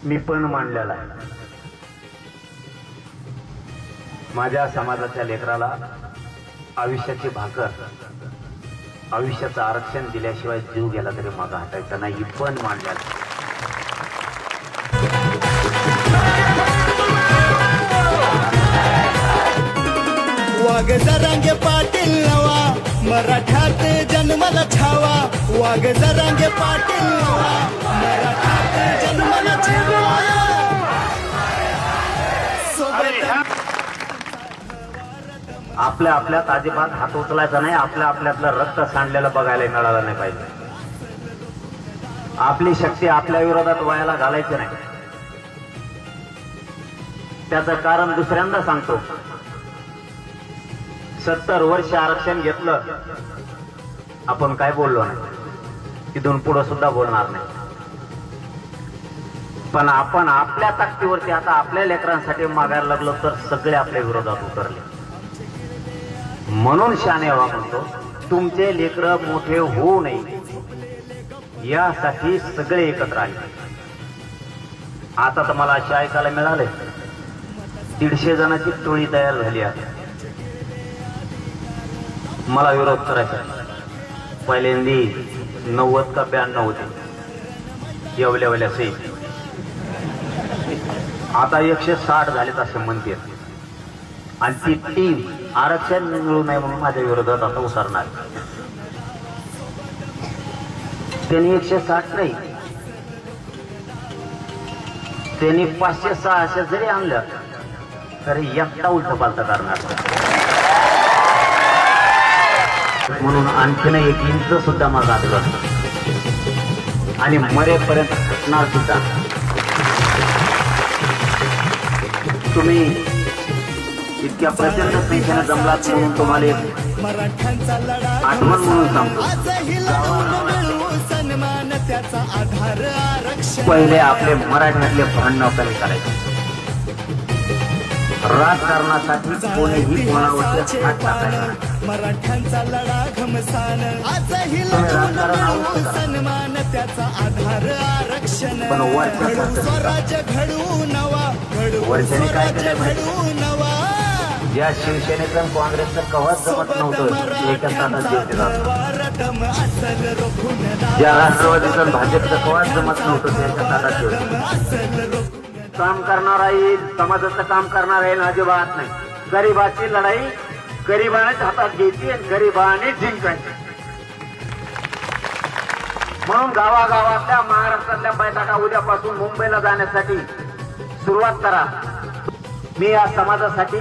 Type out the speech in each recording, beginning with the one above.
मी पण मांडलेला आहे। माझ्या समाजाच्या लेकराला आयुष्याची भाकर, आयुष्याचं आरक्षण दिल्याशिवाय जीव गेला तरी माझा हटायचा नाही, पण मांडलेला। वाघ जरांगे पाटील नवा, मराठात जन्माला छावा। वाघ जरांगे पाटील नवा, मराठात जन्माला छावा। आपल्या आपल्यात अजिबात हात उचलायचा नाही, आपल्या आपल्यातलं रक्त सांडलेलं बघायला मिळालं नाही पाहिजे। आपली शक्ती आपल्या विरोधात वायाला घालायची नाही। त्याचं कारण दुसऱ्यांदा सांगतो, 70 वर्ष आरक्षण घेतलं, आपण काय बोललो नाही, तिथून पुढे सुद्धा बोलणार नाही। पण आपण आपल्या ताकदीवरती आता आपल्या लेकरांसाठी मागायला लागलो तर सगळे आपल्या विरोधात उतरले। म्हणून शाने व्हा म्हणतो, तुमचे लेकर मोठे होऊ नये यासाठी सगळे एकत्र आले। आता तर मला असे ऐकायला मिळाले 150 जणांची टोळी तयार झाली आहे मला विरोध करायचा। पहिल्यांदी 90 का 92 होते एवढ्या सही, आता 160 झालेत असे म्हणते। आणि ती टीम आरक्षण मिळू नये म्हणून माझ्या विरोधात आता उतरणार। त्यांनी 160 नाही, त्यांनी 500-600 जरी आणलं तरी एकटा उलट पालट करणार। म्हणून आणखीन 1 इंच सुद्धा माझा आदर आणि मरेपर्यंत हटणार सुद्धा। तुम्ही इतक्या प्रचंड संख्येने जमलात म्हणून तुम्हाला आठवण म्हणून सांगतो, पहिले आपले मराठ्यातले भांडण कमी करायचे। राजकारणासाठी कोणीही कोणावरती हात टाकायचा मराठ्यांचा लढा घमसान, आजही सन्मान त्याचा आधार आरक्षण। पण स्वराज्य घडू नवा, वर्षाने काय घडू नवा। या शिवसेनेचं काँग्रेसचं कवाच जमत नव्हतं, एका ताटात जेवते जात। ज्या राष्ट्रवादीचं भाजपचं कवाच जमत नव्हतं, ते एका ताटात जेवते। काम करणार आहे, समाजाचं काम करणार आहे अजिबात नाही। गरिबाची लढाई गरिबानेच हातात घ्यायची आणि गरिबाने जिंकायची। म्हणून गावागावातल्या महाराष्ट्रातल्या बैठका उद्यापासून मुंबईला जाण्यासाठी सुरुवात करा। मी या समाजासाठी,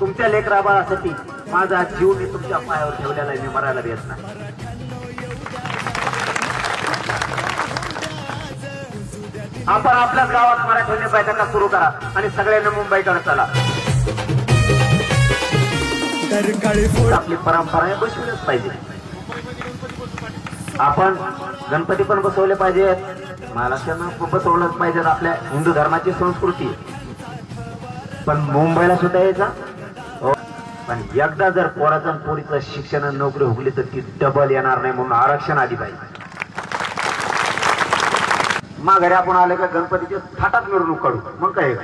तुमच्या लेकराबाळासाठी माझा जीव मी तुमच्या पायावर ठेवलेला आहे, मी मरायला देत नाही। आपण आपल्याच गावात मराठ्यांनी बैठका सुरू करा आणि सगळ्यांना मुंबईकडे चला। आपली परंपरा आहे, बसवलीच पाहिजे। आपण गणपती पण बसवले पाहिजेत, महाराष्ट्रानं बसवलंच पाहिजेत, आपल्या हिंदू धर्माची संस्कृती। पण मुंबईला सुद्धा यायचा हो, पण एकदा जर पोराचं आणि पोरीचं शिक्षण नोकरी हुकली तर ती डबल येणार नाही, म्हणून आरक्षण आधी पाहिजे। माघारी आपण आले का गणपतीच्या थाटात मिरवणूक काढू, मग काय